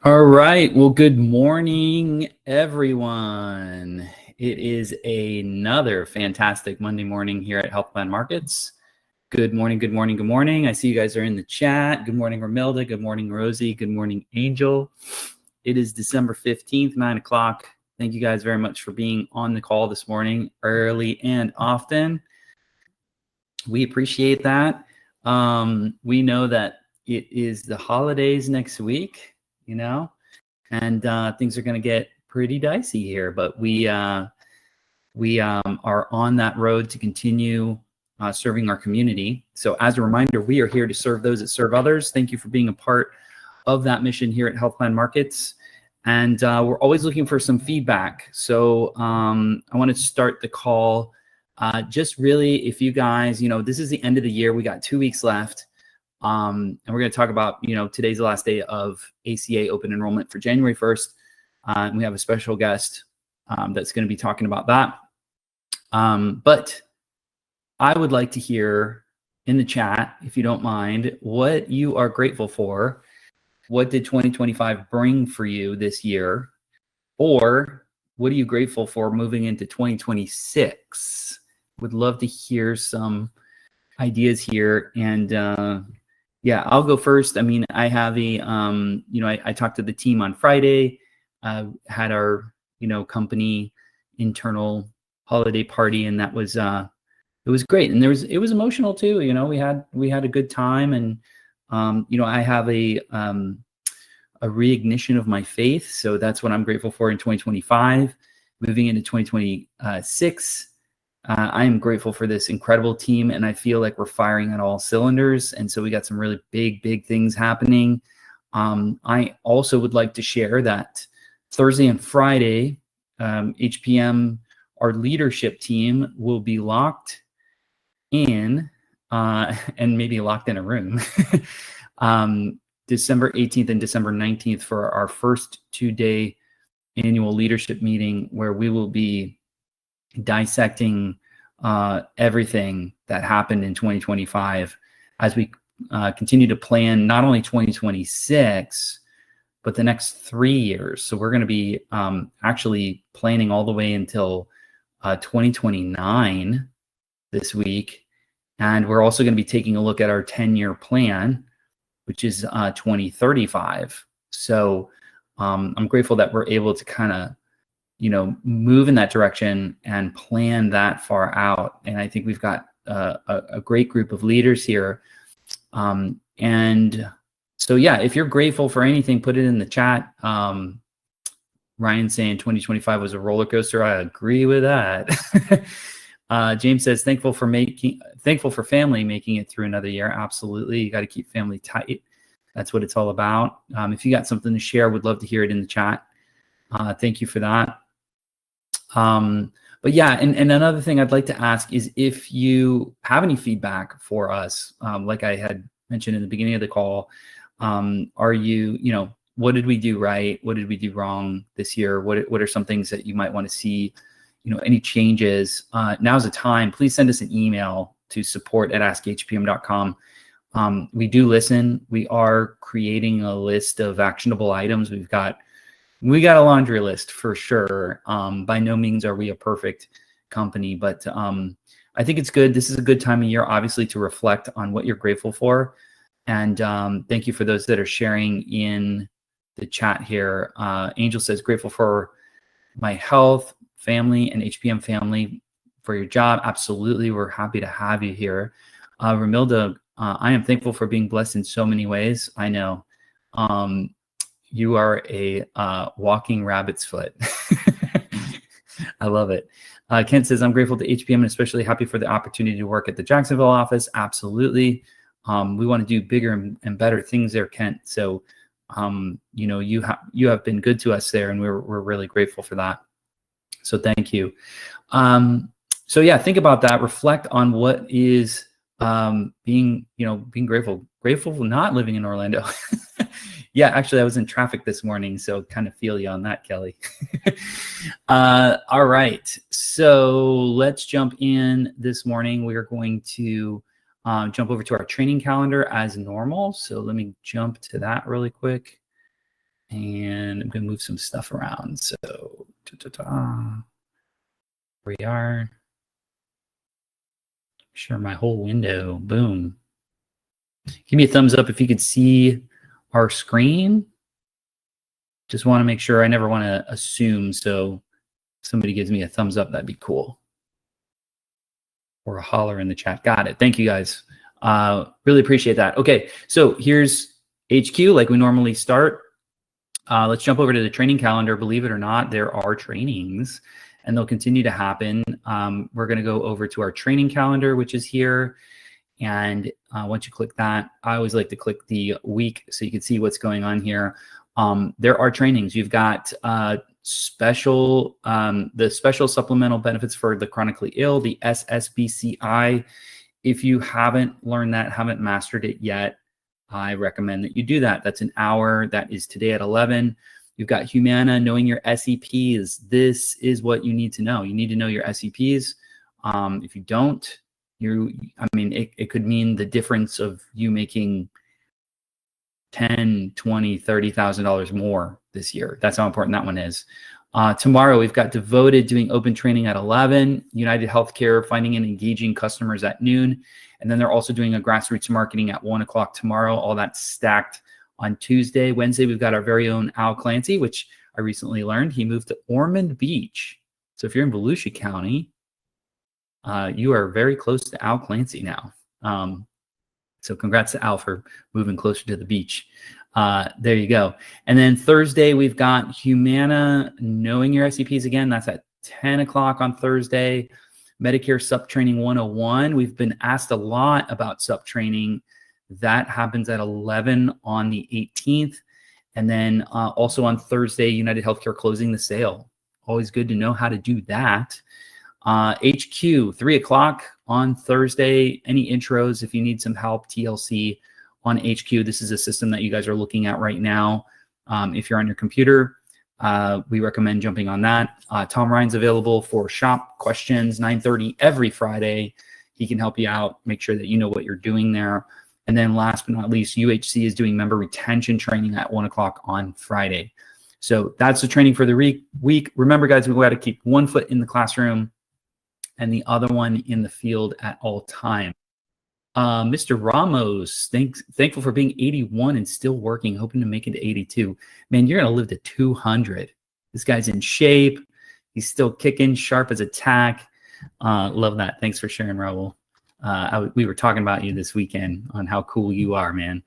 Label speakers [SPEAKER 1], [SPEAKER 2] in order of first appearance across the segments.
[SPEAKER 1] All right. Well, good morning, everyone. It is another fantastic Monday morning here at Health Plan Markets. Good morning, good morning, good morning. I see you guys are in the chat. Good morning, Romilda. Good morning, Rosie. Good morning, Angel. It is December 15th, 9 o'clock. Thank you guys very much for being on the call this morning, early and often. We appreciate that. We know that it is the holidays next week, and things are going to get pretty dicey here. But we are on that road to continue serving our community. So as a reminder, we are here to serve those that serve others. Thank you for being a part of that mission here at Health Plan Markets. And we're always looking for some feedback. So I want to start the call. Just really, if you guys, this is the end of the year. We got 2 weeks left. And we're going to talk about, today's the last day of ACA open enrollment for January 1st. And we have a special guest that's going to be talking about that. But I would like to hear in the chat, if you don't mind, what you are grateful for. What did 2025 bring for you this year? Or what are you grateful for moving into 2026? Would love to hear some ideas here. And yeah, I'll go first. I mean, I have I talked to the team on Friday, had our, company internal holiday party, and that was, it was great. And it was emotional too. We had a good time, and, I have a reignition of my faith. So that's what I'm grateful for in 2025. Moving into 2026, I am grateful for this incredible team, and I feel like we're firing on all cylinders. And so we got some really big things happening. I also would like to share that Thursday and Friday, HPM, our leadership team, will be locked in and maybe locked in a room December 18th and December 19th for our first 2-day annual leadership meeting, where we will be dissecting everything that happened in 2025 as we continue to plan not only 2026, but the next 3 years. So we're going to be actually planning all the way until 2029 this week. And we're also going to be taking a look at our 10-year plan, which is 2035. So I'm grateful that we're able to kind of, move in that direction and plan that far out. And I think we've got a great group of leaders here. And so, yeah, if you're grateful for anything, put it in the chat. Ryan saying 2025 was a roller coaster. I agree with that. James says, thankful for family making it through another year. Absolutely. You got to keep family tight. That's what it's all about. If you got something to share, would love to hear it in the chat. Thank you for that. But yeah, and another thing I'd like to ask is if you have any feedback for us, like I had mentioned in the beginning of the call, are you, what did we do right? What did we do wrong this year? What are some things that you might want to see, any changes? Now's the time. Please send us an email to support@askhpm.com. We do listen. We are creating a list of actionable items. We got a laundry list for sure. By no means are we a perfect company, but I think it's good. This is a good time of year, obviously, to reflect on what you're grateful for. And thank you for those that are sharing in the chat here. Angel says, grateful for my health, family, and HPM family, for your job. Absolutely. We're happy to have you here. Romilda, I am thankful for being blessed in so many ways. I know. You are a walking rabbit's foot. I love it. Kent says, I'm grateful to HPM and especially happy for the opportunity to work at the Jacksonville office. Absolutely. We want to do bigger and better things there, Kent. So, you have been good to us there, and we're really grateful for that. So thank you. So yeah, think about that. Reflect on what is being grateful for not living in Orlando. Yeah, actually, I was in traffic this morning, so kind of feel you on that, Kelly. All right, so let's jump in this morning. We are going to jump over to our training calendar as normal. So let me jump to that really quick. And I'm going to move some stuff around. So here we are. Share my whole window. Boom. Give me a thumbs up if you could see our screen. Just want to make sure. I never want to assume. So if somebody gives me a thumbs up, that'd be cool. Or a holler in the chat. Got it. Thank you guys. Really appreciate that. Okay, so here's HQ like we normally start. Let's jump over to the training calendar. Believe it or not, there are trainings and they'll continue to happen. We're going to go over to our training calendar, which is here. And once you click that, I always like to click the week so you can see what's going on here. There are trainings. You've got the special supplemental benefits for the chronically ill, the SSBCI. If you haven't learned that, haven't mastered it yet, I recommend that you do that. That's an hour. That is today at 11. You've got Humana, knowing your SEPs. This is what you need to know. You need to know your SEPs. If you don't, it could mean the difference of you making $10, $20, $30,000 more this year. That's how important that one is. Tomorrow, we've got Devoted doing open training at 11, United Healthcare finding and engaging customers at noon. And then they're also doing a grassroots marketing at 1 o'clock tomorrow. All that's stacked on Tuesday. Wednesday, we've got our very own Al Clancy, which I recently learned he moved to Ormond Beach. So if you're in Volusia County, you are very close to Al Clancy now. So congrats to Al for moving closer to the beach. There you go. And then Thursday, we've got Humana, knowing your SEPs again. That's at 10 o'clock on Thursday. Medicare Sup Training 101. We've been asked a lot about Sup Training. That happens at 11 on the 18th. And then also on Thursday, United Healthcare closing the sale. Always good to know how to do that. HQ, 3 o'clock on Thursday. Any intros if you need some help, TLC on HQ. This is a system that you guys are looking at right now. If you're on your computer, we recommend jumping on that. Tom Ryan's available for shop questions, 9:30 every Friday. He can help you out, make sure that you know what you're doing there. And then last but not least, UHC is doing member retention training at 1 o'clock on Friday. So that's the training for the week. Remember, guys, we've got to keep one foot in the classroom and the other one in the field at all times. Mr. Ramos, thankful for being 81 and still working, hoping to make it to 82. Man, you're going to live to 200. This guy's in shape. He's still kicking, sharp as a tack. Love that. Thanks for sharing, Raul. We were talking about you this weekend on how cool you are, man.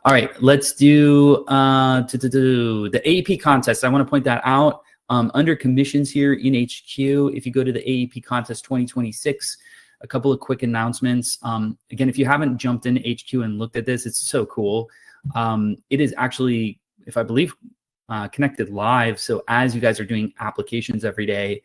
[SPEAKER 1] All right, let's do the AEP contest. I want to point that out. Under commissions here in HQ, if you go to the AEP contest 2026, a couple of quick announcements. Again, if you haven't jumped into HQ and looked at this, it's so cool. It is actually, if I believe, connected live. So as you guys are doing applications every day,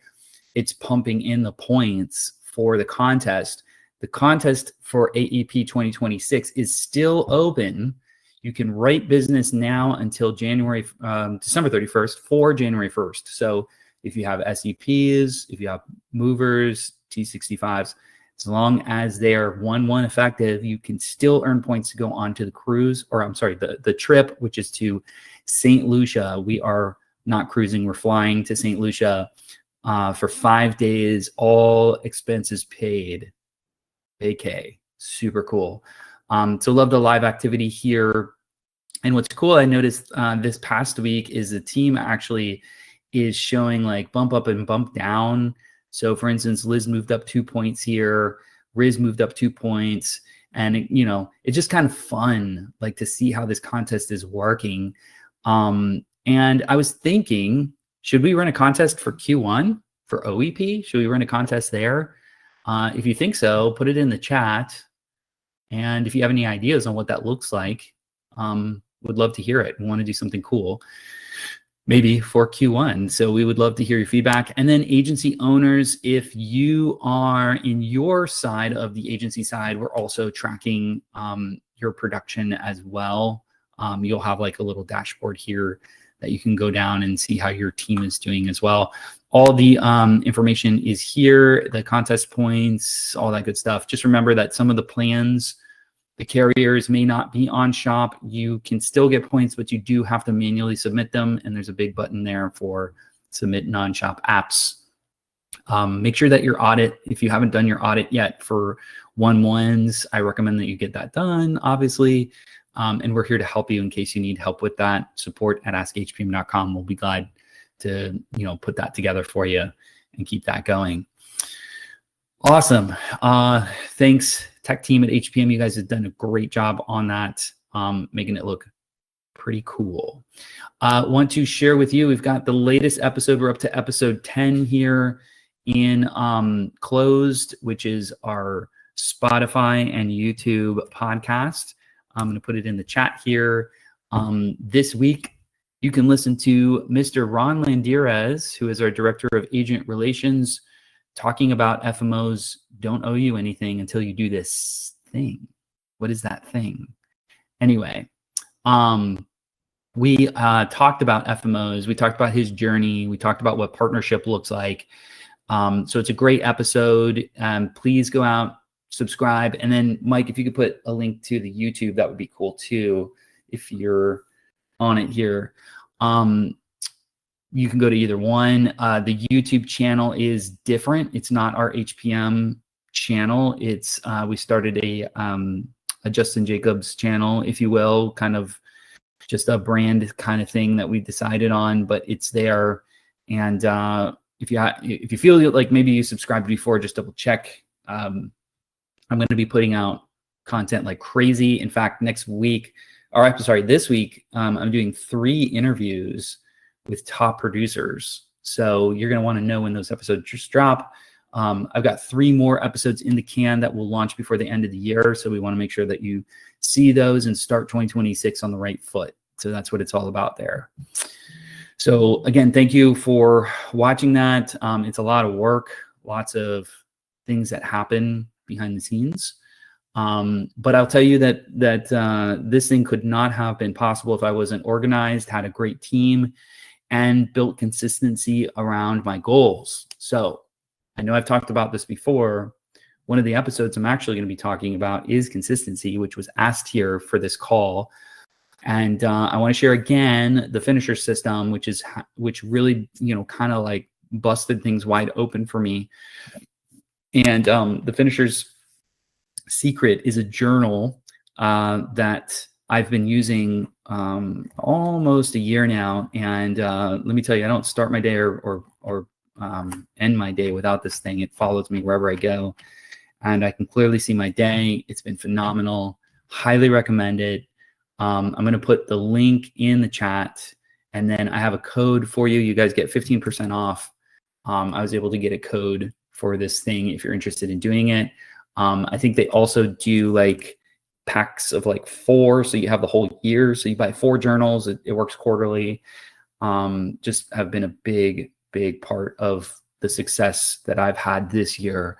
[SPEAKER 1] it's pumping in the points for the contest. The contest for AEP 2026 is still open. You can write business now until December 31st for January 1st. So if you have SEPs, if you have movers, T65s, as long as they are 1-1 effective, you can still earn points to go on to the cruise, or I'm sorry, the trip, which is to St. Lucia. We are not cruising. We're flying to St. Lucia for 5 days, all expenses paid. vacay. Super cool. So love the live activity here. And what's cool, I noticed this past week is the team actually is showing like bump up and bump down. So for instance, Liz moved up 2 points here, Riz moved up 2 points. And it's just kind of fun, like to see how this contest is working. And I was thinking, should we run a contest for Q1 for OEP? Should we run a contest there? If you think so, put it in the chat. And if you have any ideas on what that looks like, would love to hear it. We want to do something cool, maybe for Q1. So we would love to hear your feedback. And then agency owners, if you are in your side of the agency side, we're also tracking your production as well. You'll have like a little dashboard here that you can go down and see how your team is doing as well. All the information is here, the contest points, all that good stuff. Just remember that some of the plans, The carriers may not be on shop. You can still get points, but you do have to manually submit them. And there's a big button there for submit non-shop apps. Make sure that your audit, if you haven't done your audit yet for 1/1s, I recommend that you get that done, obviously. And we're here to help you in case you need help with that. Support at askhpm.com. We'll be glad to, put that together for you and keep that going. Awesome. Thanks, tech team at HPM. You guys have done a great job on that, making it look pretty cool. Want to share with you, we've got the latest episode. We're up to episode 10 here in Closed, which is our Spotify and YouTube podcast. I'm going to put it in the chat here. This week, you can listen to Mr. Ron Landirez, who is our Director of Agent Relations, talking about FMOs don't owe you anything until you do this thing. What is that thing? Anyway, we talked about FMOs. We talked about his journey. We talked about what partnership looks like. So it's a great episode. Please go out, subscribe. And then, Mike, if you could put a link to the YouTube, that would be cool too, if you're on it here. You can go to either one. The YouTube channel is different. It's not our HPM channel. It's we started a Justin Jacobs channel, if you will, kind of just a brand kind of thing that we decided on, but it's there. And if you feel like maybe you subscribed before, just double check. I'm going to be putting out content like crazy. In fact, this week, I'm doing 3 interviews with top producers. So you're going to want to know when those episodes just drop. I've got 3 more episodes in the can that will launch before the end of the year. So we want to make sure that you see those and start 2026 on the right foot. So that's what it's all about there. So again, thank you for watching that. It's a lot of work, lots of things that happen behind the scenes. But I'll tell you that this thing could not have been possible if I wasn't organized, had a great team, and built consistency around my goals. So I know I've talked about this before. One of the episodes I'm actually going to be talking about is consistency, which was asked here for this call. And I want to share again the finisher system, which really, kind of like busted things wide open for me. And the finisher's secret is a journal that I've been using almost a year now. And let me tell you, I don't start my day or end my day without this thing. It follows me wherever I go. And I can clearly see my day. It's been phenomenal. Highly recommend it. I'm going to put the link in the chat, and then I have a code for you. You guys get 15% off. I was able to get a code for this thing if you're interested in doing it. I think they also do like packs of like 4, so you have the whole year. So you buy 4 journals. It works quarterly. Just have been a big part of the success that I've had this year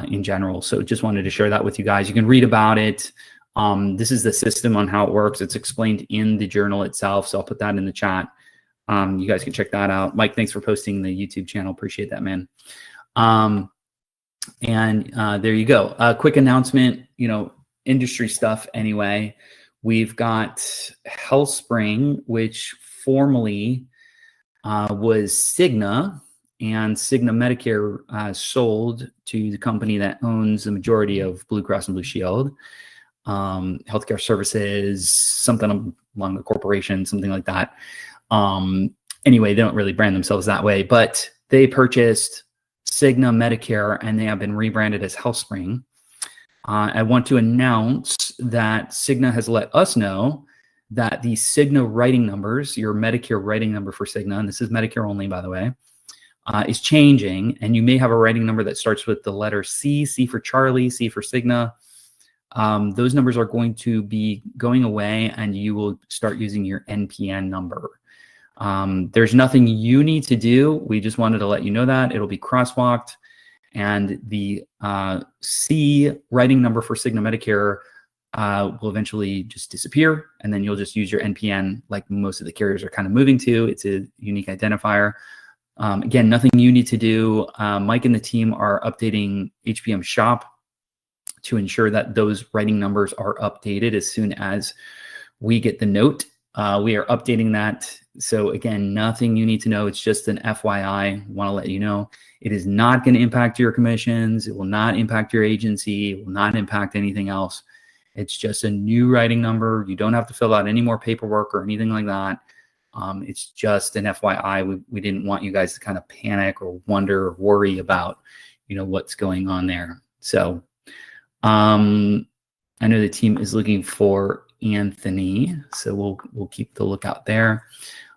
[SPEAKER 1] in general. So just wanted to share that with you guys. You can read about it. This is the system on how it works. It's explained in the journal itself. So I'll put that in the chat. You guys can check that out. Mike, thanks for posting the YouTube channel. Appreciate that, man. And there you go. A quick announcement, industry stuff anyway. We've got HealthSpring, which formerly was Cigna, and Cigna Medicare sold to the company that owns the majority of Blue Cross and Blue Shield. Healthcare services, something along the corporation, something like that. Anyway, they don't really brand themselves that way, but they purchased Cigna Medicare and they have been rebranded as HealthSpring. I want to announce that Cigna has let us know that the Cigna writing numbers, your Medicare writing number for Cigna, and this is Medicare only, by the way, is changing. And you may have a writing number that starts with the letter C, C for Charlie, C for Cigna. Those numbers are going to be going away, and you will start using your NPN number. There's nothing you need to do. We just wanted to let you know that. It'll be crosswalked, and the C writing number for Cigna Medicare will eventually just disappear, and then you'll just use your NPN like most of the carriers are kind of moving to. It's a unique identifier. Again, nothing you need to do. Mike and the team are updating HPM Shop to ensure that those writing numbers are updated as soon as we get the note. We are updating that. So again, nothing you need to know. It's just an FYI. Want to let you know it is not going to impact your commissions. It will not impact your agency. It will not impact anything else. It's just a new writing number. You don't have to fill out any more paperwork or anything like that. It's just an FYI. We didn't want you guys to kind of panic or wonder or worry about, what's going on there. So I know the team is looking for Anthony, so we'll keep the lookout there.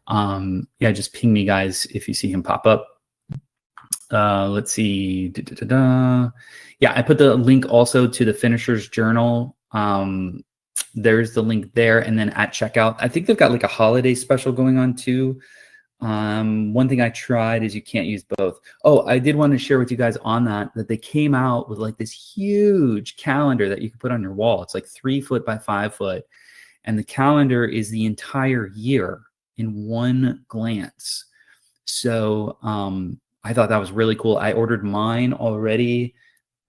[SPEAKER 1] Yeah, just ping me, guys, if you see him pop up. Let's see. Yeah, I put the link also to the Finisher's Journal. There's the link there, and then at checkout, I think they've got like a holiday special going on too. One thing I tried is you can't use both. Oh, I did want to share with you guys on that they came out with like this huge calendar that you can put on your wall. It's like 3 foot by 5 foot, and the calendar is the entire year in one glance. So I thought that was really cool. I ordered mine already.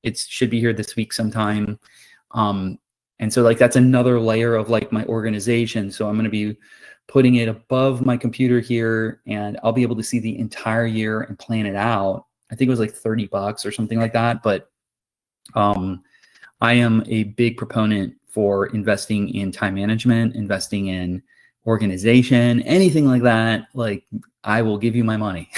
[SPEAKER 1] It should be here this week sometime. And so like that's another layer of like my organization. So I'm going to be putting it above my computer here, and I'll be able to see the entire year and plan it out. I think it was like $30 or something like that. But I am a big proponent for investing in time management, investing in organization, anything like that. Like I will give you my money.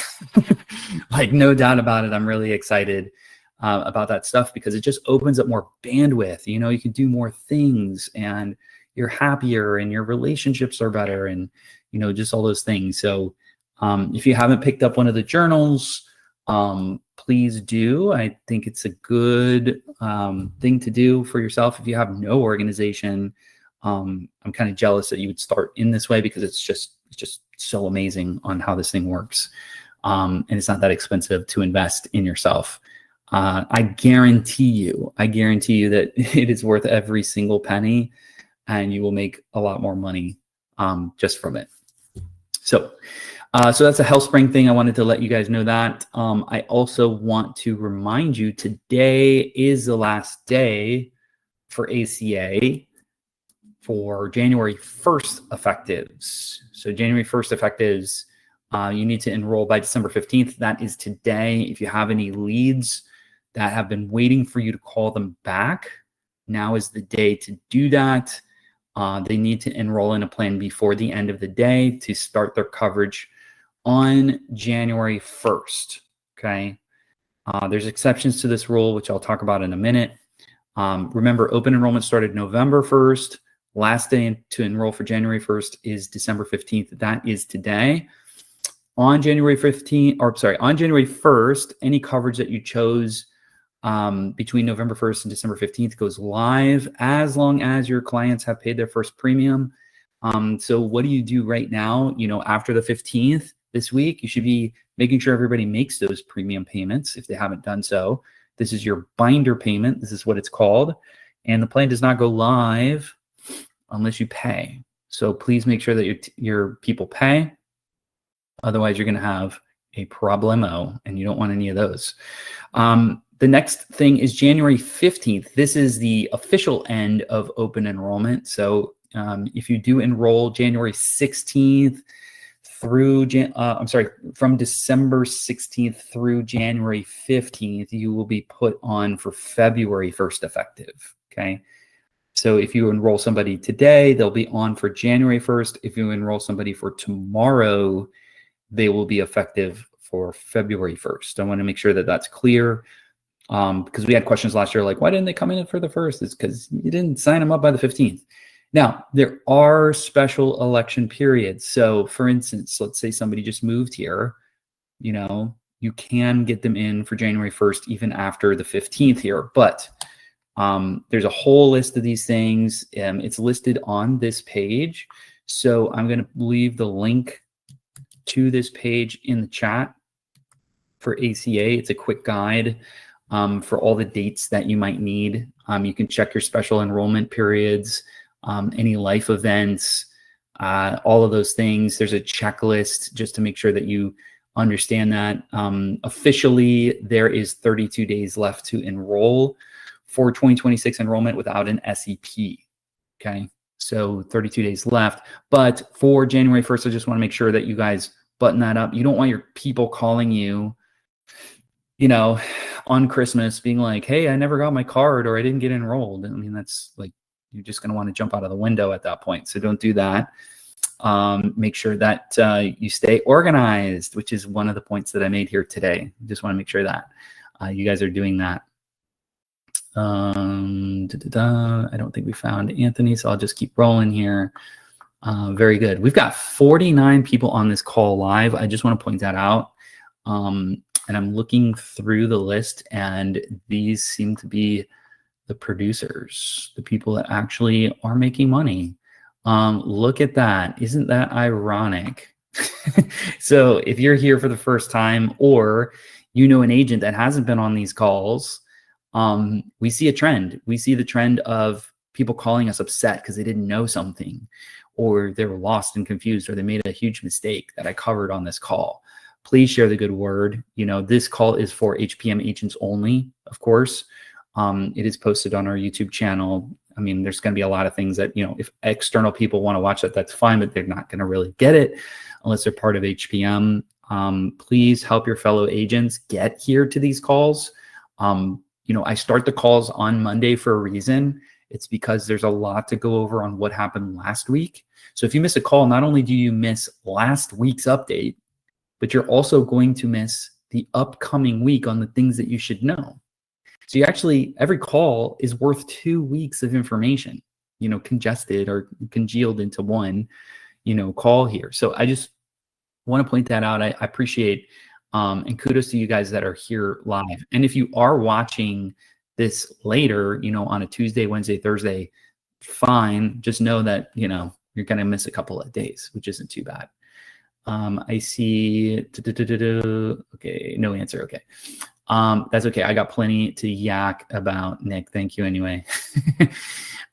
[SPEAKER 1] Like no doubt about it. I'm really excited about that stuff because it just opens up more bandwidth. You can do more things, and you're happier, and your relationships are better, and just all those things. So if you haven't picked up one of the journals, please do. I think it's a good thing to do for yourself. If you have no organization, I'm kind of jealous that you would start in this way because it's just so amazing on how this thing works. And it's not that expensive to invest in yourself. I guarantee you that it is worth every single penny, and you will make a lot more money just from it. So that's a HealthSpring thing. I wanted to let you guys know that. I also want to remind you today is the last day for ACA for January 1st effectives. So January 1st effectives, you need to enroll by December 15th. That is today. If you have any leads that have been waiting for you to call them back, now is the day to do that. They need to enroll in a plan before the end of the day to start their coverage on January 1st, okay? There's exceptions to this rule, which I'll talk about in a minute. Remember, open enrollment started November 1st. Last day to enroll for January 1st is December 15th. That is today. On January 1st, any coverage that you chose between November 1st and December 15th goes live as long as your clients have paid their first premium. So what do you do right now? After the 15th this week, you should be making sure everybody makes those premium payments if they haven't done so. This is your binder payment. This is what it's called. And the plan does not go live unless you pay. So please make sure that your people pay. Otherwise, you're going to have a problemo, and you don't want any of those. The next thing is January 15th. This is the official end of open enrollment. So if you do enroll January 16th through, from December 16th through January 15th, you will be put on for February 1st effective, okay? So if you enroll somebody today, they'll be on for January 1st. If you enroll somebody for tomorrow, they will be effective for February 1st. I want to make sure that that's clear because we had questions last year like, why didn't they come in for the 1st? It's because you didn't sign them up by the 15th. Now, there are special election periods. So for instance, let's say somebody just moved here, you can get them in for January 1st, even after the 15th here. But there's a whole list of these things. It's listed on this page. So I'm going to leave the link to this page in the chat for ACA. It's a quick guide for all the dates that you might need. You can check your special enrollment periods, any life events, all of those things. There's a checklist just to make sure that you understand that. Officially, there is 32 days left to enroll for 2026 enrollment without an SEP. Okay, so 32 days left. But for January 1st, I just want to make sure that you guys button that up. You don't want your people calling you, on Christmas being like, hey, I never got my card or I didn't get enrolled. I mean, that's like, you're just going to want to jump out of the window at that point. So don't do that. Make sure that you stay organized, which is one of the points that I made here today. Just want to make sure that you guys are doing that. I don't think we found Anthony, so I'll just keep rolling here. Very good. We've got 49 people on this call live. I just want to point that out. And I'm looking through the list, and these seem to be the producers, the people that actually are making money. Look at that. Isn't that ironic? So if you're here for the first time, or an agent that hasn't been on these calls, we see a trend. We see the trend of people calling us upset because they didn't know something, or they were lost and confused, or they made a huge mistake that I covered on this call. Please share the good word. This call is for HPM agents only, of course. It is posted on our YouTube channel. I mean, there's going to be a lot of things that, if external people want to watch it, that's fine, but they're not going to really get it unless they're part of HPM. Please help your fellow agents get here to these calls. I start the calls on Monday for a reason. It's because there's a lot to go over on what happened last week. So if you miss a call, not only do you miss last week's update, but you're also going to miss the upcoming week on the things that you should know. So every call is worth 2 weeks of information, congested or congealed into one, call here. So I just want to point that out. I appreciate, and kudos to you guys that are here live. And if you are watching this later, on a Tuesday, Wednesday, Thursday, fine. Just know that, you're going to miss a couple of days, which isn't too bad. I see, okay, no answer. Okay. That's okay. I got plenty to yak about, Nick. Thank you anyway.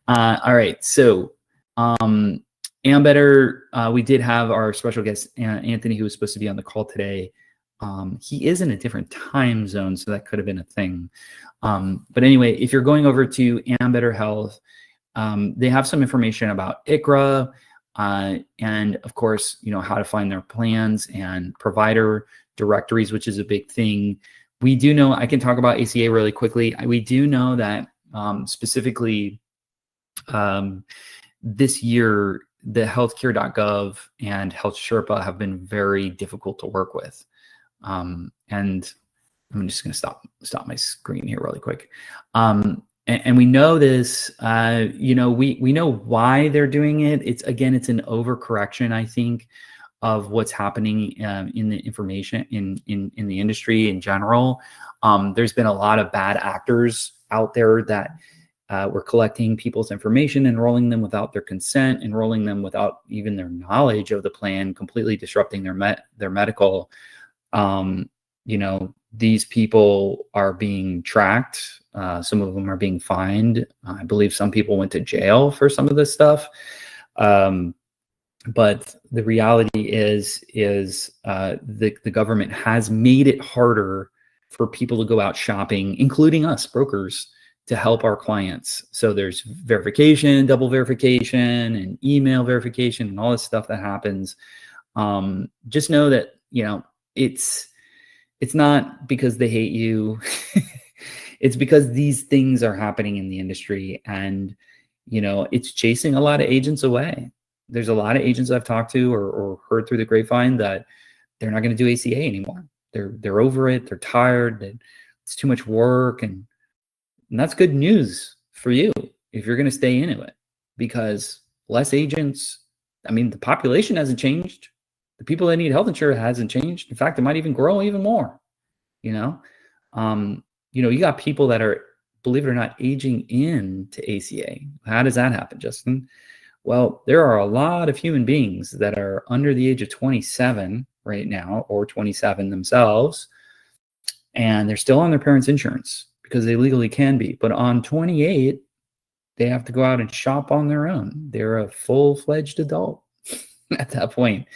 [SPEAKER 1] All right. So, Ambetter, we did have our special guest, Anthony, who was supposed to be on the call today. He is in a different time zone, so that could have been a thing. But anyway, if you're going over to Ambetter Health, they have some information about ICHRA, and of course, how to find their plans and provider directories, which is a big thing. We do know, I can talk about ACA really quickly. We do know that specifically this year, the healthcare.gov and Health Sherpa have been very difficult to work with. And I'm just going to stop my screen here really quick. And we know this, we know why they're doing it. It's an overcorrection, I think, of what's happening in the information in the industry in general. There's been a lot of bad actors out there that were collecting people's information, enrolling them without their consent, enrolling them without even their knowledge of the plan, completely disrupting their medical. These people are being tracked. Some of them are being fined. I believe some people went to jail for some of this stuff. But the reality is the government has made it harder for people to go out shopping, including us brokers, to help our clients. So there's verification, double verification, and email verification, and all this stuff that happens. Just know that, it's not because they hate you. It's because these things are happening in the industry, and, it's chasing a lot of agents away. There's a lot of agents I've talked to or heard through the grapevine that they're not going to do ACA anymore. They're over it. They're tired. It's too much work. And that's good news for you if you're going to stay into it, because less agents, the population hasn't changed. The people that need health insurance hasn't changed. In fact, it might even grow even more, you got people that are, believe it or not, aging into ACA. How does that happen, Justin? Well, there are a lot of human beings that are under the age of 27 right now, or 27 themselves, and they're still on their parents' insurance because they legally can be. But on 28, they have to go out and shop on their own. They're a full-fledged adult at that point.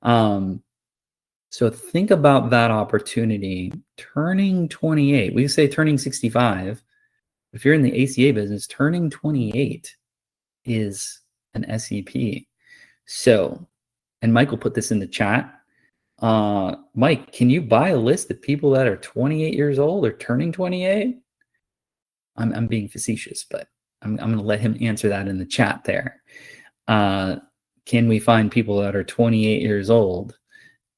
[SPEAKER 1] So think about that opportunity. Turning 28, we say turning 65. If you're in the ACA business, turning 28 is an SEP. So, and Michael put this in the chat. Mike, can you buy a list of people that are 28 years old or turning 28? I'm being facetious, but I'm going to let him answer that in the chat there. Can we find people that are 28 years old?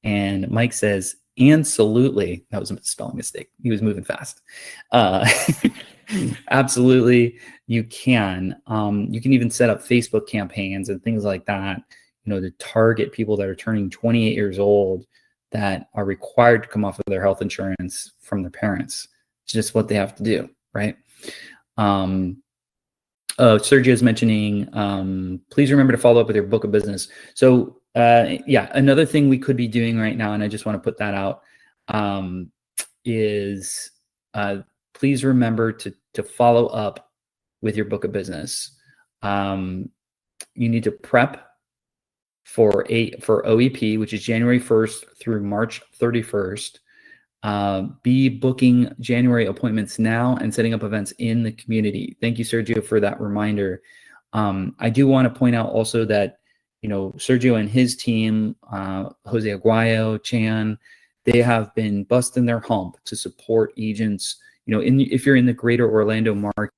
[SPEAKER 1] And Mike says, absolutely. That was a spelling mistake. He was moving fast. Absolutely, you can. You can even set up Facebook campaigns and things like that, to target people that are turning 28 years old that are required to come off of their health insurance from their parents. It's just what they have to do, right? Sergio is mentioning, please remember to follow up with your book of business. So yeah, another thing we could be doing right now, and I just want to put that out, is please remember to follow up with your book of business. You need to prep for OEP, which is January 1st through March 31st. Be booking January appointments now and setting up events in the community. Thank you, Sergio, for that reminder. I do want to point out also that, Sergio and his team, Jose Aguayo, Chan, they have been busting their hump to support agents. If you're in the greater Orlando market,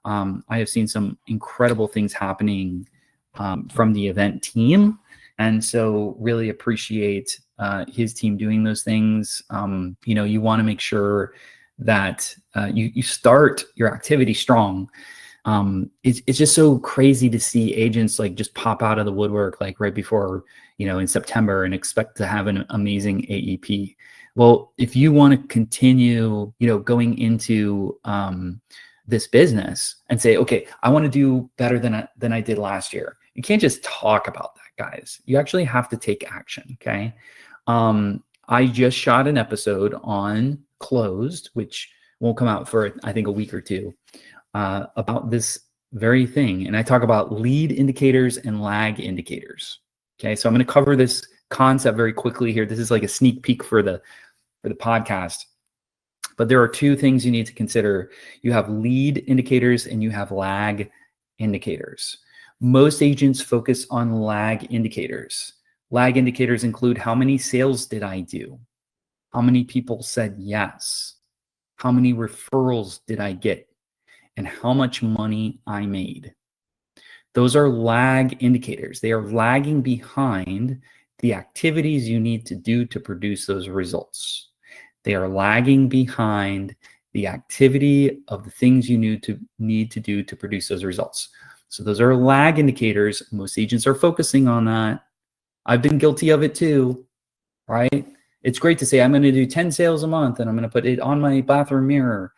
[SPEAKER 1] I have seen some incredible things happening from the event team. And so really appreciate his team doing those things. You want to make sure that you start your activity strong. It's just so crazy to see agents like just pop out of the woodwork like right before, in September and expect to have an amazing AEP. Well, if you want to continue, going into this business and say, okay, I want to do better than I did last year. You can't just talk about that, guys. You actually have to take action. Okay. I just shot an episode on Closed, which won't come out for, I think, a week or two, about this very thing. And I talk about lead indicators and lag indicators. Okay. So I'm going to cover this concept very quickly here. This is like a sneak peek for the podcast. But there are two things you need to consider. You have lead indicators and you have lag indicators. Most agents focus on lag indicators. Lag indicators include how many sales did I do? How many people said yes? How many referrals did I get? And how much money I made. Those are lag indicators. They are lagging behind the activities you need to do to produce those results. They are lagging behind the activity of the things you need to do to produce those results. So those are lag indicators. Most agents are focusing on that. I've been guilty of it too, right? It's great to say, I'm going to do 10 sales a month and I'm going to put it on my bathroom mirror.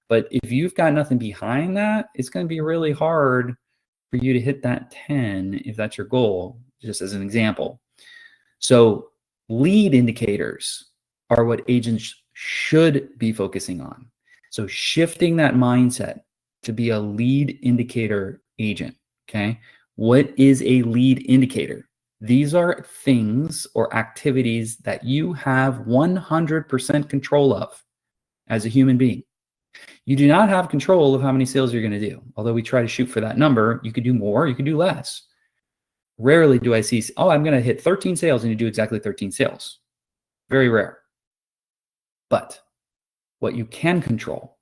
[SPEAKER 1] But if you've got nothing behind that, it's going to be really hard for you to hit that 10 if that's your goal, just as an example. So lead indicators are what agents should be focusing on. So shifting that mindset to be a lead indicator agent, okay? What is a lead indicator? These are things or activities that you have 100% control of as a human being. You do not have control of how many sales you're going to do. Although we try to shoot for that number, you could do more, you could do less. Rarely do I see, oh, I'm going to hit 13 sales and you do exactly 13 sales. Very rare. But what you can control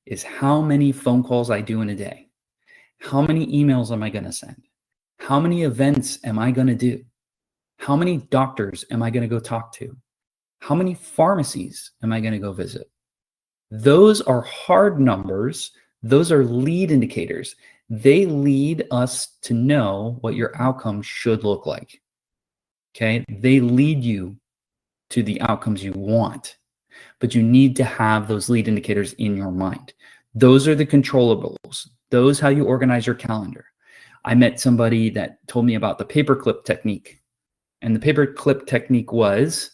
[SPEAKER 1] is how many phone calls I do in a day. How many emails am I going to send? How many events am I going to do? How many doctors am I going to go talk to? How many pharmacies am I going to go visit? Those are hard numbers. Those are lead indicators. They lead us to know what your outcome should look like. Okay? They lead you to the outcomes you want, but you need to have those lead indicators in your mind. Those are the controllables. Those how you organize your calendar. I met somebody that told me about the paperclip technique. And the paperclip technique was,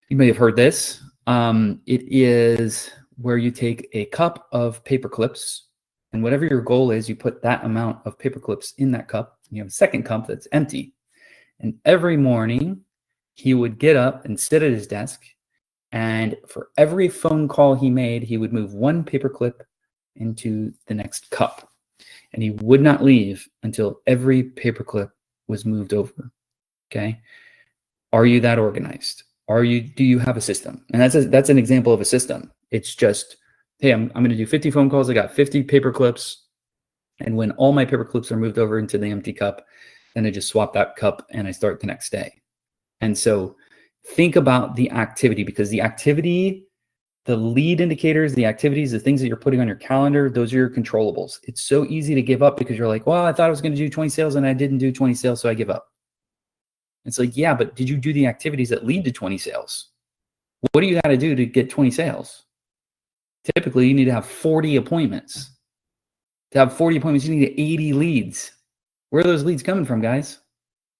[SPEAKER 1] you may have heard this, it is where you take a cup of paper clips, and whatever your goal is, you put that amount of paper clips in that cup. And you have a second cup that's empty. And every morning, he would get up and sit at his desk, And for every phone call he made, he would move one paperclip into the next cup. And he would not leave until every paperclip was moved over. Okay. Are you that organized? Do you have a system? And that's an example of a system. It's just, hey, I'm going to do 50 phone calls. I got 50 paper clips. And when all my paper clips are moved over into the empty cup, then I just swap that cup and I start the next day. And so think about the activity, because the activity, the lead indicators, the activities, the things that you're putting on your calendar, those are your controllables. It's so easy to give up because you're like, well, I thought I was going to do 20 sales and I didn't do 20 sales, so I give up. It's like, yeah, but did you do the activities that lead to 20 sales? What do you got to do to get 20 sales? Typically, you need to have 40 appointments. To have 40 appointments, you need 80 leads. Where are those leads coming from, guys?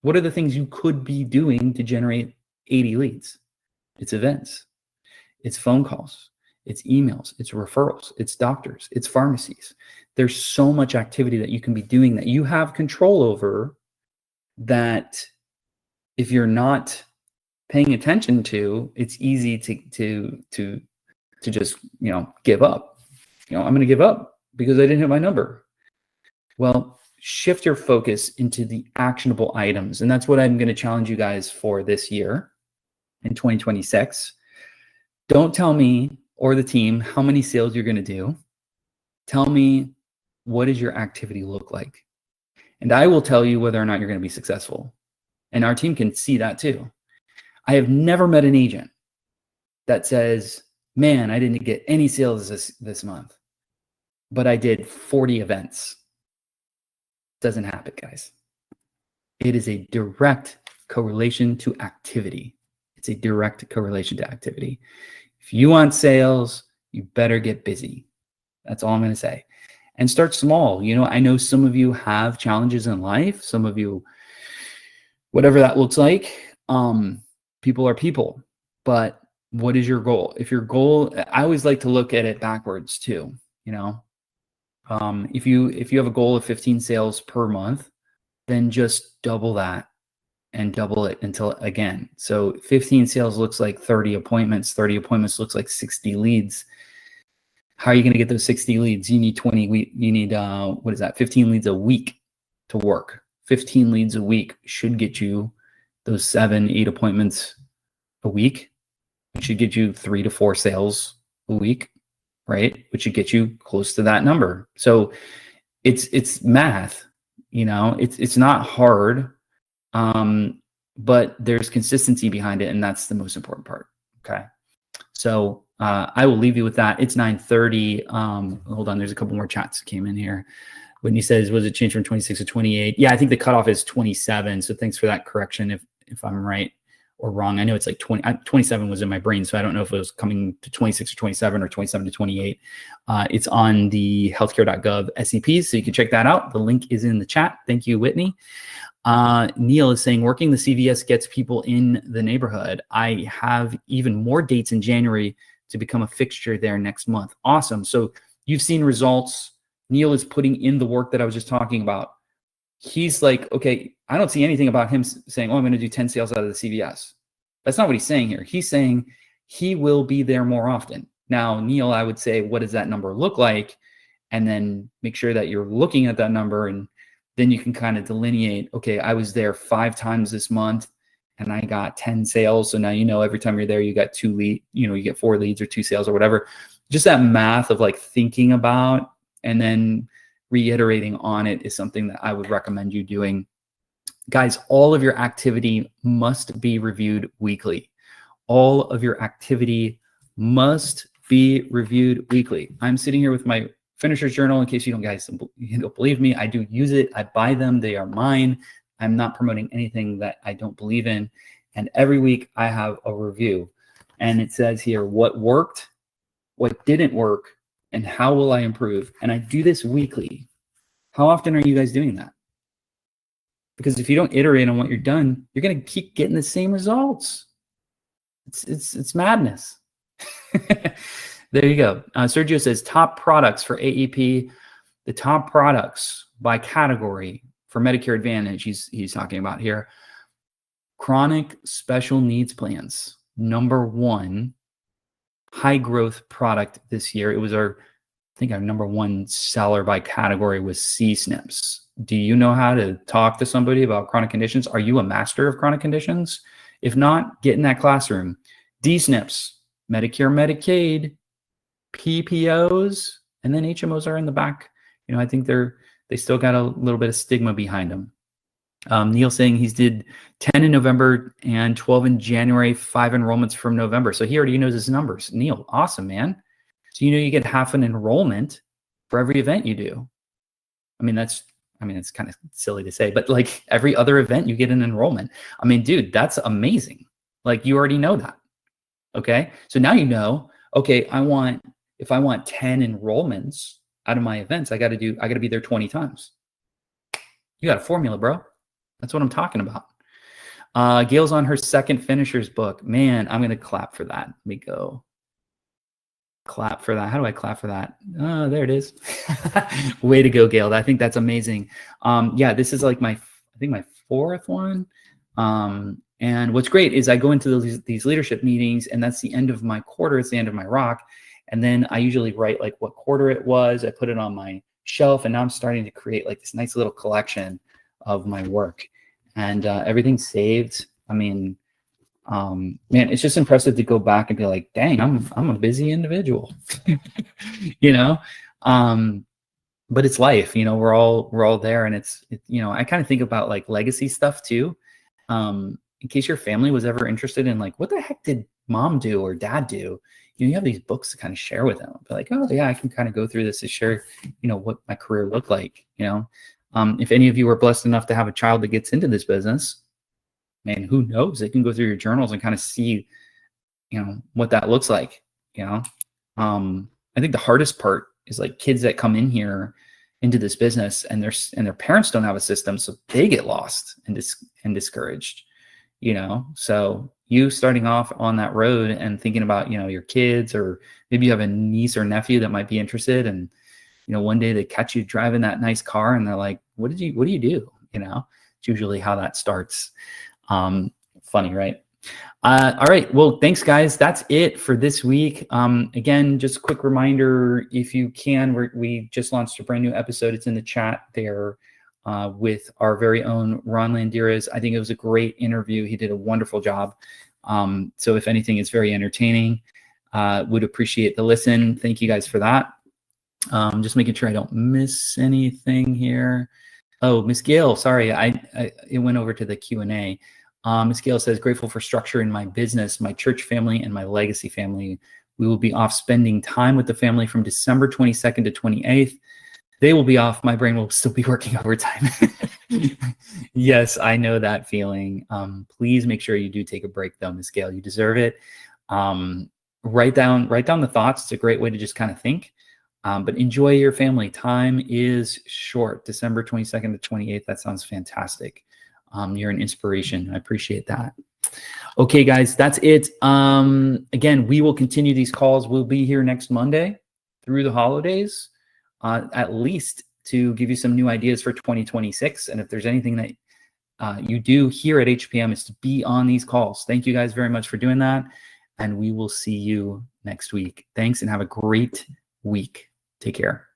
[SPEAKER 1] What are the things you could be doing to generate 80 leads? It's events. It's phone calls. It's emails. It's referrals. It's doctors. It's pharmacies. There's so much activity that you can be doing that you have control over, that if you're not paying attention to, it's easy to just, give up. I'm going to give up because I didn't hit my number. Well, shift your focus into the actionable items. And that's what I'm going to challenge you guys for this year in 2026. Don't tell me or the team how many sales you're going to do. Tell me, what does your activity look like? And I will tell you whether or not you're going to be successful. And our team can see that too. I have never met an agent that says, man, I didn't get any sales this month, but I did 40 events. Doesn't happen, guys. It is a direct correlation to activity. It's a direct correlation to activity. If you want sales, you better get busy. That's all I'm going to say. And start small. I know some of you have challenges in life. Some of you, whatever that looks like, people are people. But what is your goal? If your goal, I always like to look at it backwards too. If you have a goal of 15 sales per month, then just double that and double it until again. So 15 sales looks like 30 appointments. 30 appointments looks like 60 leads. How are you going to get those 60 leads? You need 15 leads a week to work. 15 leads a week should get you those 7-8 appointments a week. It should get you 3 to 4 sales a week, right? Which should get you close to that number. So it's math, it's not hard, but there's consistency behind it, and that's the most important part. Okay. So I will leave you with that. It's 9:30. Hold on, there's a couple more chats that came in here. Whitney says, was it changed from 26 to 28? Yeah, I think the cutoff is 27. So thanks for that correction if I'm right or wrong. I know it's like 27 was in my brain, so I don't know if it was coming to 26 or 27 or 27 to 28. It's on the healthcare.gov SEPs, so you can check that out. The link is in the chat. Thank you, Whitney. Neil is saying, working the CVS gets people in the neighborhood. I have even more dates in January to become a fixture there next month. Awesome. So you've seen results. Neil is putting in the work that I was just talking about. He's like, okay, I don't see anything about him saying, oh, I'm going to do 10 sales out of the CVS. That's not what he's saying here. He's saying he will be there more often. Now, Neil, I would say, what does that number look like? And then make sure that you're looking at that number, and then you can kind of delineate, okay, I was there 5 times this month and I got 10 sales. So now, every time you're there, you got 2 leads, you get 4 leads or 2 sales or whatever. Just that math of like thinking about and then reiterating on it is something that I would recommend you doing. Guys, all of your activity must be reviewed weekly. All of your activity must be reviewed weekly. I'm sitting here with my finisher's journal in case you don't believe me. I do use it. I buy them. They are mine. I'm not promoting anything that I don't believe in. And every week I have a review. And it says here what worked, what didn't work, and how will I improve? And I do this weekly. How often are you guys doing that? Because if you don't iterate on what you're done, you're going to keep getting the same results. It's madness. There you go. Sergio says top products for AEP. The top products by category for Medicare Advantage he's talking about here. Chronic special needs plans. Number 1 high growth product this year. It was I think our number one seller by category was C-SNPs. Do you know how to talk to somebody about chronic conditions? Are you a master of chronic conditions? If not, get in that classroom. D-SNPs, Medicare, Medicaid, PPOs, and then HMOs are in the back. I think they still got a little bit of stigma behind them. Neil saying he's did 10 in November and 12 in January, 5 enrollments from November. So he already knows his numbers. Neil, awesome, man. So you get half an enrollment for every event you do. It's kind of silly to say, but like every other event you get an enrollment. Dude, that's amazing. Like you already know that. Okay. So now okay, if I want 10 enrollments out of my events, I got to be there 20 times. You got a formula, bro. That's what I'm talking about. Gail's on her second finisher's book. Man, I'm going to clap for that. Let me go. Clap for that. How do I clap for that? Oh, there it is. Way to go, Gail. I think that's amazing. Yeah, this is like my fourth one. And what's great is I go into these leadership meetings, and that's the end of my quarter. It's the end of my rock. And then I usually write like what quarter it was. I put it on my shelf, and now I'm starting to create like this nice little collection of my work, and everything's saved. Man, it's just impressive to go back and be like, dang, I'm a busy individual, but it's life, we're all there. And it's I kind of think about like legacy stuff too. In case your family was ever interested in like, what the heck did mom do or dad do? You have these books to kind of share with them. Be like, oh yeah, I can kind of go through this to share, what my career looked like. If any of you were blessed enough to have a child that gets into this business, man, who knows? They can go through your journals and kind of see, what that looks like. I think the hardest part is like kids that come in here into this business and their parents don't have a system, so they get lost and discouraged. So you starting off on that road and thinking about your kids, or maybe you have a niece or nephew that might be interested, and one day they catch you driving that nice car and they're like, what do you do? It's usually how that starts. Funny, right? All right. Well, thanks guys. That's it for this week. Again, just a quick reminder, if you can, we just launched a brand new episode. It's in the chat there with our very own Ron Landiras. I think it was a great interview. He did a wonderful job. So if anything, it's very entertaining. Would appreciate the listen. Thank you guys for that. Just making sure I don't miss anything here. Oh, Miss Gail, sorry, it went over to the Q&A. Miss Gail says, grateful for structure in my business, my church family, and my legacy family. We will be off spending time with the family from December 22nd to 28th. They will be off. My brain will still be working overtime. Yes, I know that feeling. Please make sure you do take a break though, Miss Gail. You deserve it. Write down the thoughts. It's a great way to just kind of think. But enjoy your family. Time is short. December 22nd to 28th. That sounds fantastic. You're an inspiration. I appreciate that. Okay, guys, that's it. Again, we will continue these calls. We'll be here next Monday through the holidays, at least to give you some new ideas for 2026. And if there's anything that you do here at HPM, is to be on these calls. Thank you guys very much for doing that. And we will see you next week. Thanks and have a great week. Take care.